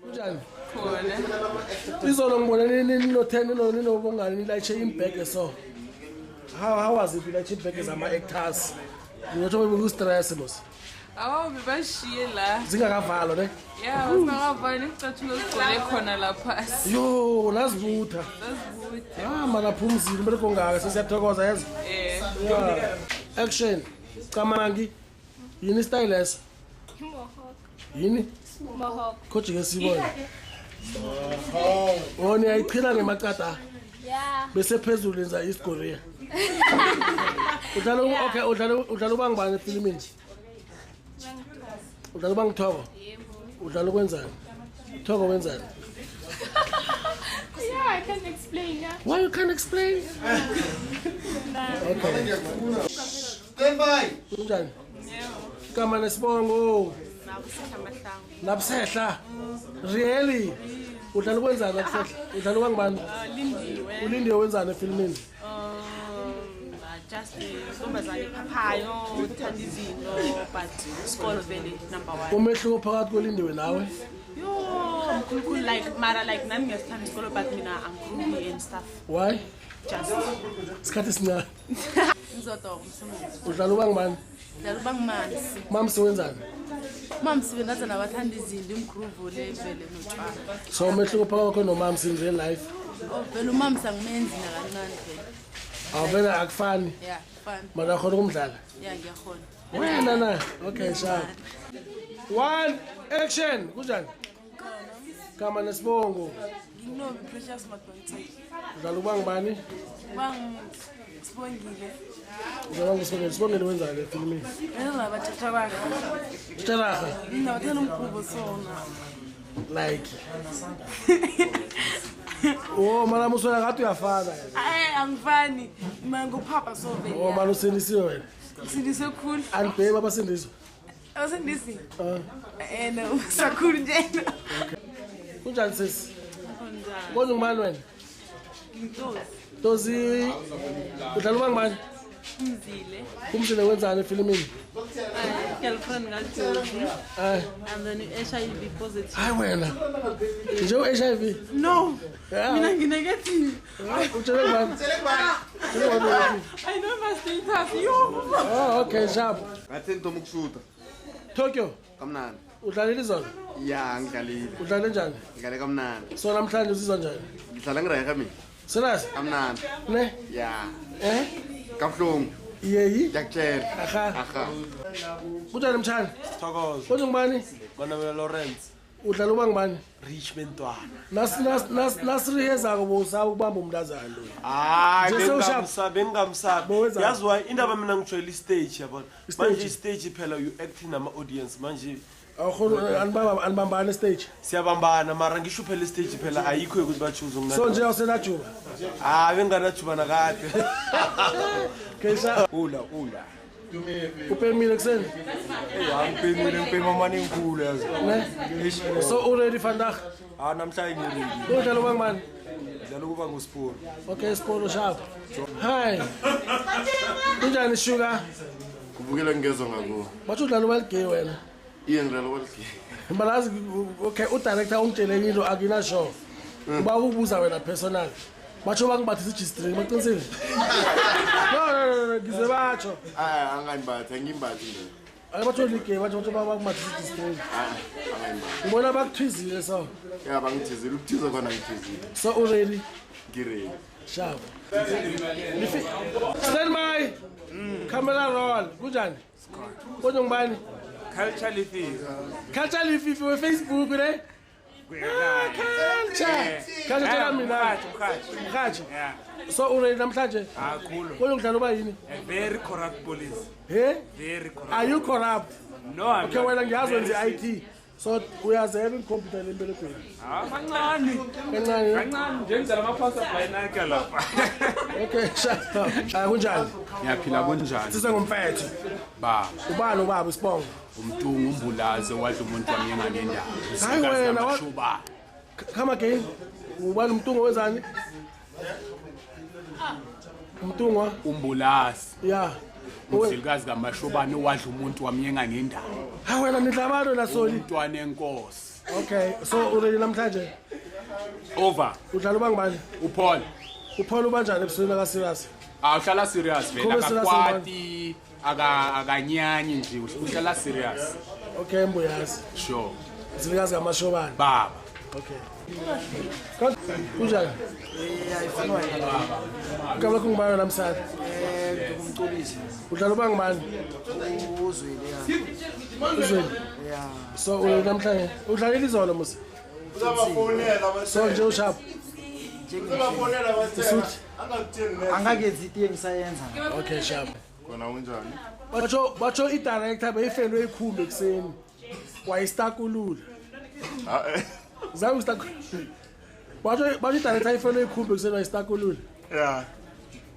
Kunjani? Khona. Izolo ngibona nino 10 ninobongani nilayishe imbhege so. How was it like imbhege zama hectares? Ngiyotho beku stress mos. Awu bebashiye la. Zingakavalwa ne? Yeah, usingakavalwa nicathulo sigcwele khona lapha. Yo, lazivutha. Lazivutha. Mana phumzile bese kongaka sesiyathokoza yazi. Yeah. Action. Kamangi. Yini style leso? Mohawk. Yini? Mohawk. Coach ke sibona. Oh, ni ayichila ngemaqada. Yeah. Bese phezulu enza East Korea. Udlala ubangibani efilimini? Udlala ubangithoko? Yebo. Udlala kwenzani? Thoko wenzani? Yeah, I can't explain that. Why you can't explain? Okay. Stand by. Kunjani? Kama nesibongo. Nabusehla. Really? Udlala kwenzani nabusehla? Udlala ubangibani? Lindiwe. Ulindiwe wenzani efilimini? Just Sombazane Papayo, Tandizino, but Skolo Valley #1. Umehluko phakathi kolindiwe nawe? Yo, cool like Mara like nami ngiyasithanda isikolo but mina I'm groovy and stuff. Why? Just Isikhathi sincane. Ngizoto umsebenzi. Udlala ubangibani? Dala bangimanzi. Mamsi wenzani? Mamsi bengaza nabathanda izinto imgroove le vele notshwala. So umehluko phakathi kwakho nomamsi in real life? Oh, vele umamsi angimenzi nakancane vele. Awuvela akufani. Yeah, fun. Mana khona ukumdlala. Yeah, ngiyakhona. Wena na. Okay, sharp. 1 action. Kunjani? Kama nesibongo. Nginobi Precious Madonti. Udlala ubangibani? Sibongile. Udlala ngisibongile. Sibongile wenzani efilimini? Yena bathatha bakhe. Tsharaga. Nginabathana umkhubo sona. Like. Oh, mana musona ngathi uyafana. Angifani. Mango papa so vele. Oh, mana usindisiwe wena. Sindise cool. Anibheka abasindiswa. Awusindisi? No, sakhulu nje. Kunjani sisi? Kodwa ngubani wena? Ntozi. Tozi. Udlala ubangibani? Umzile. Kumzile wenzani efilimini? Girlfriend ngaJozi. And then HIV positive. Hayi wena. Nje u-HIV? No. Yeah. Mina nginegative. Utshele ngubani? I know my status. Yo. Oh, okay, sharp. Ngathi ntomo kushuta. Tokyo, Kamnandi. udlalile izolo? Ya, ngidlalile. Udlale njani? Ngidlale kamnandi. So namhlanje uzizwa njani? Ngidlala ngireha mina. Serious? Kamnandi. Ne? Ya. Kabuhlungu. Kabuhlungu. Yeyi? Ngiyakutshela. Aha. Kunjani mtshana? Thokoza. Kodwa ngubani? Manabela Lawrence. Udlala ubangibani? Rich Bentwana. Nasirihezako bowusaba ukubamba umntazana lo. Hayi, Nje bengamsabi. Bowenzani? Yazi why indaba mina ngijwayele stage yabona. Stage? Manje stage phela you acting nama audience manje Awukhona anibambana stage. siyabambana mara ngisho phela stage phela ayikho ukuthi bachuze ngina. So nje awusenajuba. Benganajuba nakade. Kesha Ula. upemile kuseni? Angipemile ngipema mani enkulu yazi. Ne? So already vandag. Namhlanje ngiredi. Udlala ubangibani? Dlala kuba nguSipho. Okay, Sporo sharp. Hi. Kunjani Sugar? Kubukela ngezwe ngakuwo. Bathi udlala ubaligay wena. Iye ngidlala waliki. Malazi okay, udirector ungitsheleke into akina show. Uba ukubuza wena personal. Batsho bangibathisa G-string baqinisile. No, ngize batsho. Angayimbathi, angimbathi nje. Ayibatho ligay batsho bangibathisa G-string. Angayimbathi. Ngibona bakuthizile so. Ya bangithizile, ukuthiza khona ngithizile. So already Ngiredi. sharp. Stand by. Camera roll. Kunjani? Kodwa ngibani? Culture lifi. Culture lififi we Facebook ne? Culture tshela mina. Mkhathi. So already namhlanje Cool. kodwa udlala uba yini? Very corrupt police. He? Very corrupt. Are you corrupt? No, I'm Okay, wena ngiyazi wenza IT. So uyazela incomputer lempelekweni. kancane. Kancane. Kancane njengizala amapasa bayinaka lapha. Okay, shut. Kunjani? Ngiyaphila kunjani Sise ngumfethu. ba Ubani ubaba isibongo? umtungu umbulaze wadla umuntu wami enganendaba Hayi wena, what? Shuba Come again. Ubani umtungo wenzani? Umtungo? umbulazi Yeah. umzilikazi kaMashobane wadla umuntu wami enganendaba Hayi wena nidla abantu la soli. umntwana enkosi Okay, so uready namhlanje? Over. Udlala ubangibani? Upaul. Upholo ubanjani ebusweni ka serious? Uhlala serious vele Khuluma serious akakwati akanyanyi nje uhlala serious. Okay, mbuyazi. Sure. Zilikazi ngamashobani. Baba. Okay. Kunjani? Ayifana Ngabula kungibani namhlanje? ngumculisi. Udlala ubangibani? Uzwile ya. Uzweni. Yeah. So namhlanje udlalela izolo musa. So nje usharp. Angakenzi iti engisayenza. Okay, sharp. Kona unjani? Batsho i-director beyifelwe ikhumbi ekseni. Wayistakulula. Zangu stakulula. Batsho i-director ifelwe ikhumbi ekseni wayistakulula. Yeah.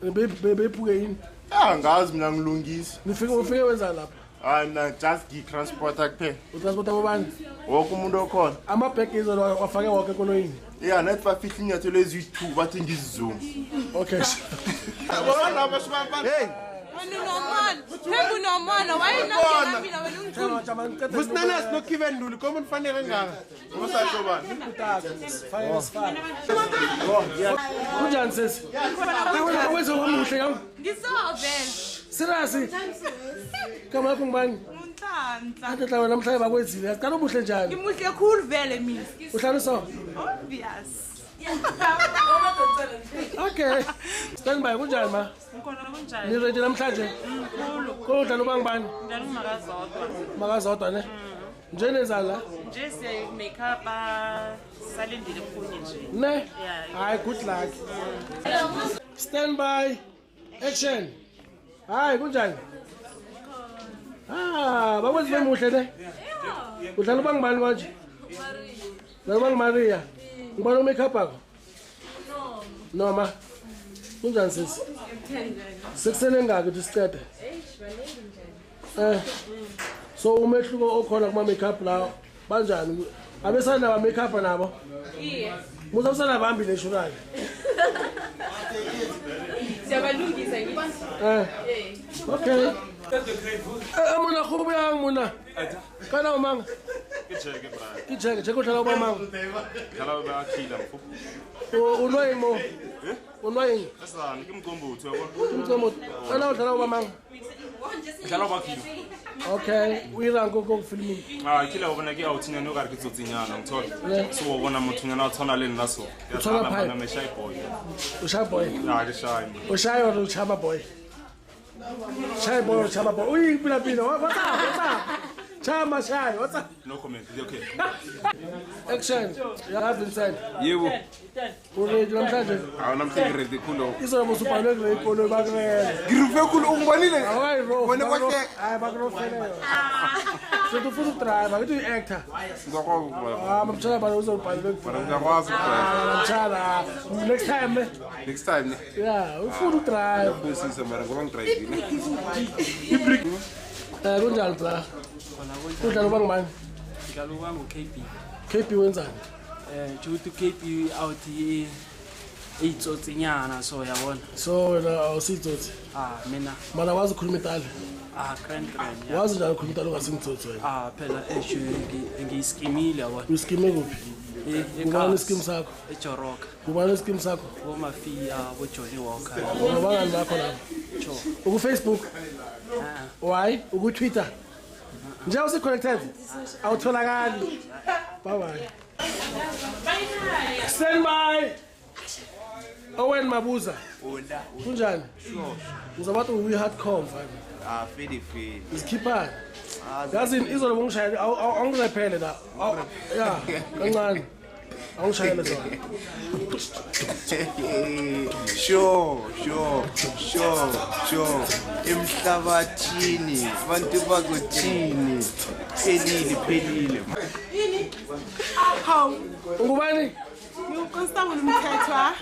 Bephuke yini? Angazi mina ngilungisa. Ufike wenza lapha? Ana just gi-transporta kuphela. Utransporta bobani? Woke umuntu okhona. Amabhegi izolo wafake wonke ekoloyini. Yeah, net bafihla inyathelo eziyi-2 bathi ngizizuma. Okay. Hey! Businanas no kiven nduli koma nifanele ngaka. Kunjani sesi? Awenza wamuhle yawo. Serious? Kama kungibani? Ade tlawe namhlanje bakwenzile. Asiqala ubuhle njani? Ngimuhle khulu vele mina. Uhlala so? Obvious. Okay. Stand by kunjani ma? Ngikhona kunjani? Ni ready namhlanje? Khulu. Kodwa ubangibani? Njalo ngimakazodwa. Makazodwa ne? Njene la? Nje siya make up salindile khunye nje. Ne? Yeah. Hayi good luck. Stand by. Action. Hayi kunjani? Bakwenzi bemuhle ne? Udlala ubangibani manje? Udlala Maria. Ngibona make up akho? No ma. Kunjani sisi? Sekusele ngaki ukuthi siqede? So umehluko okhona kuma make up lawo banjani? Abesana ba make up nabo? Musa usana bambi leshurali. Siyabalungisa ngithi. Okay. Amuna khubu yang muna. Kana umanga. Kijeke udlala ubamanga. Dlala bayakhila mfo. Unwayimo. Unwayimo. Asani kimgombothi yabo. Umcomo. Kana udlala ubamanga. Dlala bakhila. Okay, uyirango kokufilmini. Kila ubona ke awuthina no kare kitsotsinyana ngithola. So ubona mothunyana wathona leni naso. Uthola pipe. Me shy boy. Usha boy. Ke shy. Usha or uchaba boy. Shy boy or chaba boy. Uyi pila. What's up? Chama shy. What's up? No comment. Okay. Action. You have been said. Yebo. Uready namhlanje? Awunamhlanje ready khulu. Izoba usubhalwe kule ikolo bakrele. Ngirufe khulu ungibonile. Hayi bro. Wena kwahle. Hayi bakrofele. So to full driver, itu actor. Ngakwazi. Mamtshela bana uzobhalwe Bara ngiyakwazi ukubhala. Mamtshela. Next time. Next time. Yeah, ufuna drive. Kusisa mara ngoba ngidrive. Kunjani bla? Udlala ubangibani? Ngidlala ubanga uKP. KP wenzani? Juthi uKP out itsotsi-nyana so yabona. So wena awusitsotsi. Mina. Mana wazi ukukhuluma itali? Grand. Wazi njani ukukhuluma itali ungasingitsotsi wena? Phela ngiyiskimile yabona. Uskime kuphi? Ngubani iskim sakho? Ejoroka. Ngubani iskim sakho? Bomafia boJohnny Walker. Ngabangani bakho lapho? Cho. UkuFacebook? Why? UkuTwitter? Nje usi-connected? Awutholakali. Bye. Stand by. Owen Mabuza. Kunjani? Sure. Uzabathi uyi-hardcore mfana. Fedi. Isikhipha. Yazi izolo bongishayela awungirephele la. Yeah, kancane. Awungishayela zona. Sure. Emhlabathini abantu bakuthini. Phelile. Hawu. Ungubani? NgiuConstable Mthethwa.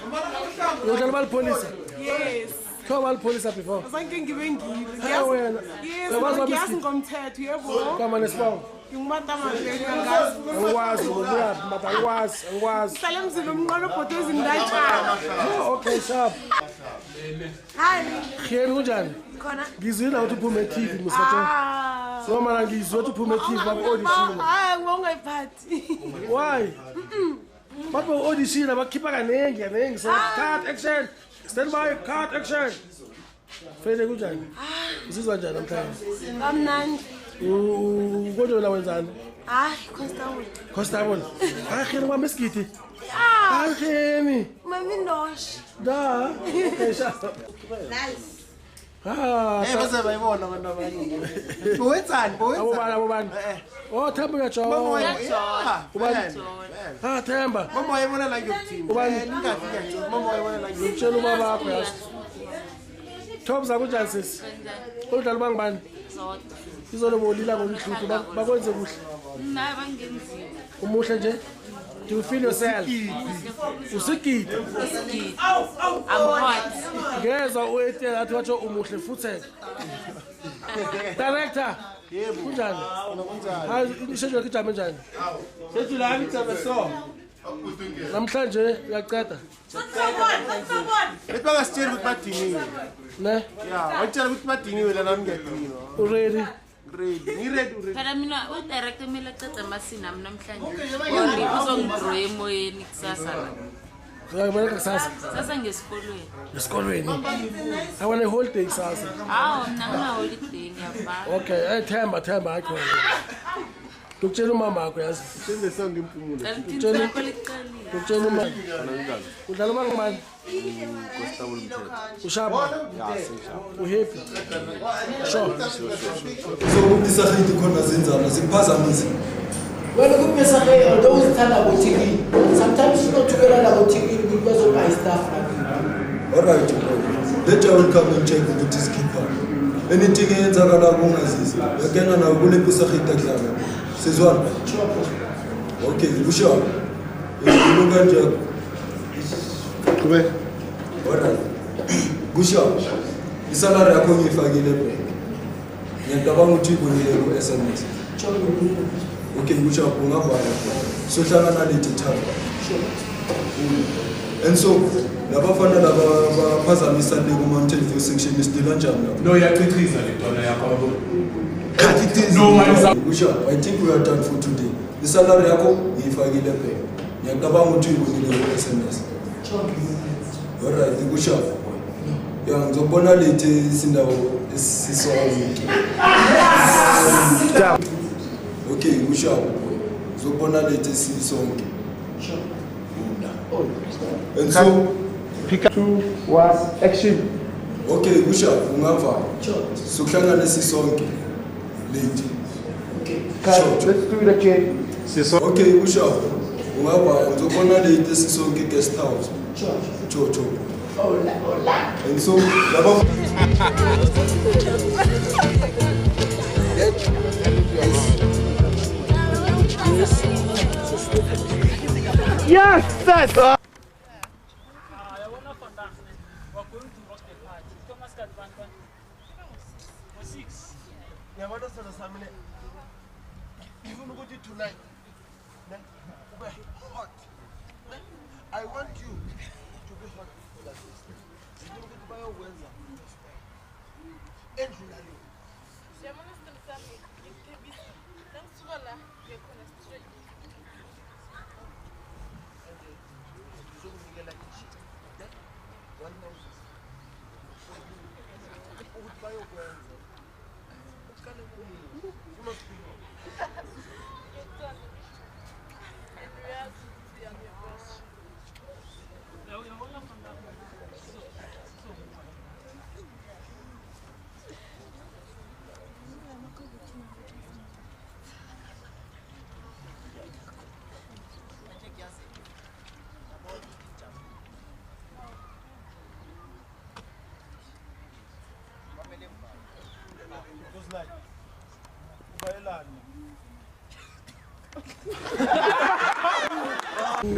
Udlala balipolisa? Yes. Kho balipolisa before? Azange ngibe ngile. Hayi wena. Yes, Uyakwazi ngiyazi ngomthetho yebo. Kama nesibongo. Ngimata mabheki angazi. Angikwazi ngobuyaphi mata angikwazi. Hlala emzini omnqolo bhodo ezindatshana. Okay, sharp. Hayi. Khiyeni kunjani? Khona. Ngizwile ukuthi uphume TV musathe. So mara ngizwe ukuthi uphume TV audition. Hayi ngongayiphathi. Why? But audition abakhipha kanengi so cut action. Stand by cut action. Fele kunjani? Uzizwa njani namhlanje? Kamnandi. Kodwa la wenzani? Hayi Constable. Hayi ngibambe isigidi. Hayi Mami ndosh. da. Nice. bese bayibona abantu abanye. Bowenzani? Abobani. Oh Themba uyajola. Ubani? Themba. Mama wayibona la ngiyokuthini. Ningafika nje. Mama wayibona la ngiyokuthini. Ngitshela ubaba wakho yazi. Thobza kunjani sisi? Udlala bangibani? Izolo bolila ngomhluthu bakwenze kuhle. Naye bangenzile. Umuhle nje? Do you feel yourself? Usigidi. I'm hot. Ngezwe uyethe athi wathi umuhle futhi. Director. Yebo. Kunjani? Hayi ishejule kijame njani? Shejule yami itsame so. Namhlanje uyaqeda. Bethi bangasitsheli ukuthi badiniwe. Ne? Ya, watshela ukuthi badiniwe la nami ngiyadinwa. Already. Ready. Phela mina udirector kumele aqede amasina ami namhlanje. Uzongidrowa emoyeni kusasa la. Uyabona kusasa. Sasa ngesikolweni. Esikolweni. Awane holiday kusasa. Hawo mina ngina holiday ngiyabhala. Okay, Themba ayikho. Tukutshela umama wakho yazi. Senze sonke impumulo. Tukutshela umama. Udlala bangimani? Ushaba? Uhappy? Sure. So ukusahidi khona zenzana zikuphazamisa. Well, good message, although it's time about TV. Sometimes you not together about TV because of my stuff. Alright, later I will come and check with this keeper. Anything enzakala kungazizi. Yakena na kule kusahidi kudlala. Sizwana. Okay, usho. Ilunga nje. Kube. Alright. Gusho. Isalary yakho ngifakile bank. Ngiyacabanga ukuthi ibonile ku SMS. Okay, gusho ungabhala. So hlala nalethi time. And so labafana laba baphazamisa le ku Mountain View section still kanjani? No, yachichiza le tona yakho. Cut it is. No, Gusho, I think we are done for today. Isalary yakho ngifakile bank. Ngiyacabanga ukuthi ibonile ku SMS. Alright, Gusho. Ya ngizobona lethi isindawo esisonke. Okay, Gusho. Ngizobona lethi isisonke. And so Pick up 2 was action. Okay, Gusho, ungava. So kuhlangana sisonke late. Okay. Let's do it again. Okay, Gusho. Ungava ngizobona late sisonke guest house. Cho. Hola. And so laba Yes, that's even go to tonight. Hot. I want you to be hot like this. You're going to buy a weather. Endlula yo.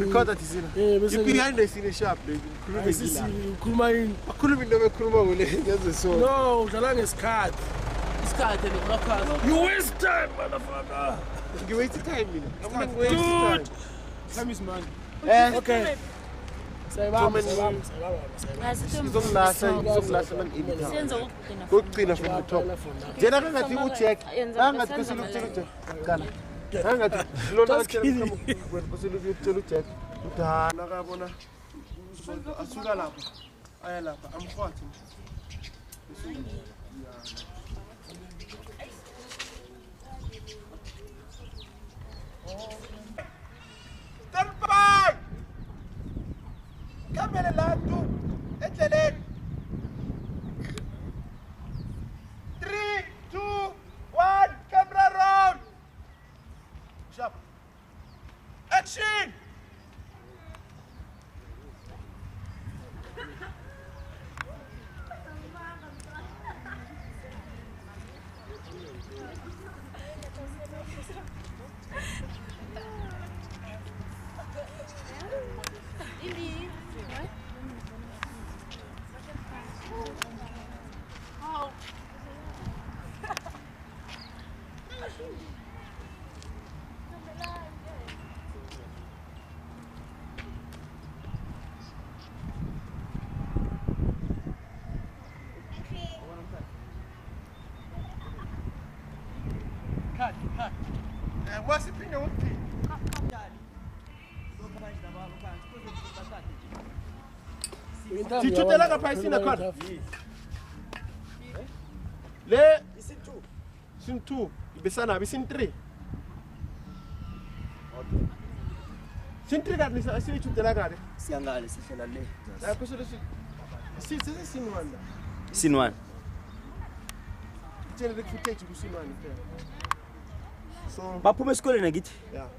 record that is in. You behind the scene sharp, baby. Ukhuluma yini? Akhuluma into ekhuluma ngole ngeze so. No, udlala ngesikhathi. Isikhathi nokukhaza. You waste time, motherfucker. You waste time mina. I'm not wasting time. Time is money. Okay. kokugcina from the top njena kangathi ujack angathi kusile ukutshela ujack kana angathi lona ukutshela ujack udana kabona asuka lapha aya lapha amkhwathi stand by kamera lantu endleleni 3 2 1 camera round sharp action wasiphinda ukuthi Tithutela ngapha isina khona le isin 2 ibesana isin 3 sin 3 kanti sithutela ngale siyangale sihlela le la kusho sin 1 sin 1 tshela le footage kusin 1 phela so baphuma esikoleni ngithi yeah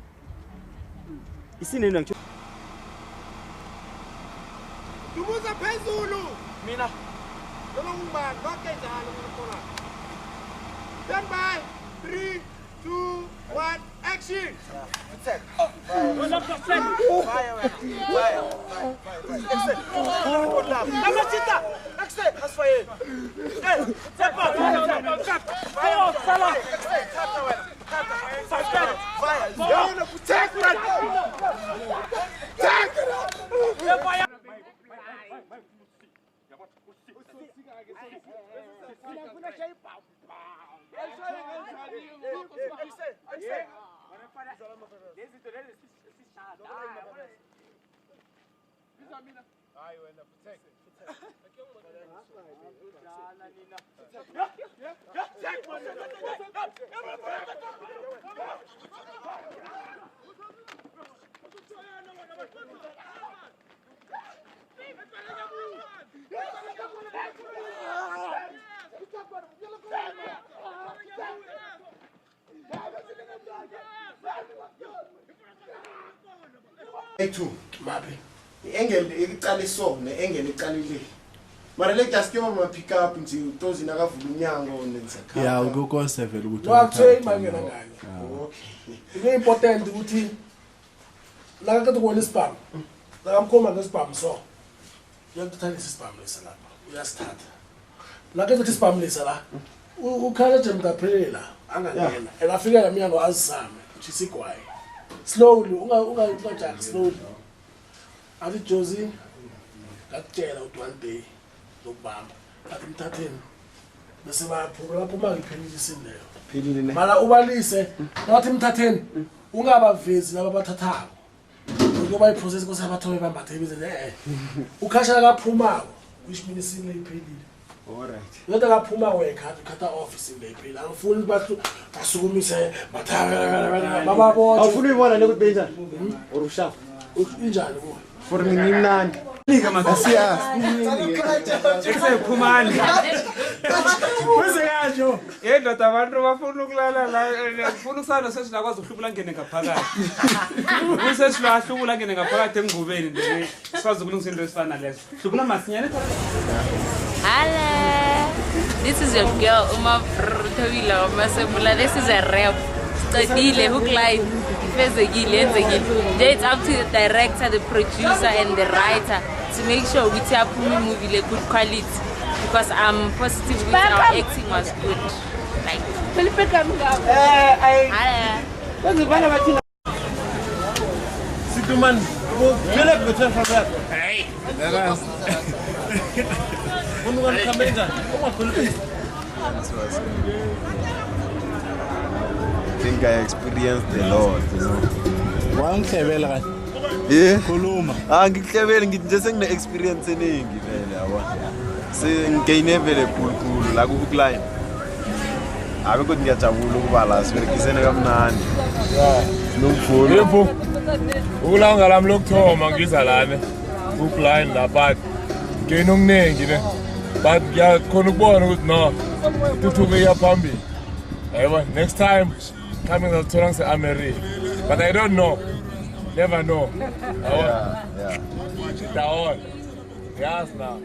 isineni ngisho Tumuza phezulu mina lolo ngubani konke njalo ngikona stand by 3 2 1 action attack fire amachita action asfaye hey step up fire sala fire no protect fire Two, mabe. Engel icala isone, engel icala ile. Mara le just ke ma pick up nje utozi nakavula umnyango nensakha. Yeah, uku-concept ukuthi. Wathi mangena ngani. Okay. It's important ukuthi la ka tukona isibhamu. La kamkhoma ngesibhamu so. Uyakuthatha isibhamu lesa lapha. Uyasithatha. La ka tuthi isibhamu lesa la. Ukhala nje mkaphela angangena. Elafika laminyango azisame. Uthi sigwaye. Slowly, unga slowly. Athi Josie, ngakutshela ukuthi one day lokubamba. Athi mthatheni. Bese baphula lapho mangiphelile isileyo. Phelile ne. Mala ubalise, nathi mthatheni. Ungabavezi laba bathathako. Ngoba iprocess kose abathobe bambathe ibizele ukhasha kaphumako which means isile iphelile. Alright. Yodwa kaphuma wekha ukhatha office ngephelile. Angifuni bathu basukumise batha baba bonke. Awufuni uyibona le ukuthi benjani? Or ushafu. Injani kuwe? For mina imnandi. Nika makasiya. Esephumani. Kuze kanjalo. Yendoda abantu bafuna ukulala la ufuna usana sesinakwazi uhlubula ngene ngaphakathi. Usesilwa hlubula ngene ngaphakathi engubeni nje sifazi ukulungisa into esifana lezo. Hlubula masinyane. Hello. This is your girl Uma Tawila Masebula. This is a rap. Study hook line. It's up to the director, the producer, and the writer to make sure we take a movie like good quality. Because I'm positive with our acting was good. Like. Situman Philip, return from that. Hey, I think I experienced a lot, you know. Wangihlebela Yeah. khuluma. Ngihlebele ngithi nje sengine-experience eningi vele yabo. Sengigayine vele khulu la ku-climb. Ave kodwa ngiyajabula ukuba la siberegisene kamnandi. Nokuvula. Yepho. Ukulanga lami lokuthoma ngiza lana. Ku-blind la but ngene okuningi ne. But ngiyakhona ukubona ukuthi no. Ituthuke iyaphambili. Yebo, next time coming ngizothola ngise-America. But I don't know. Never know. Yeah. Down. Yes now.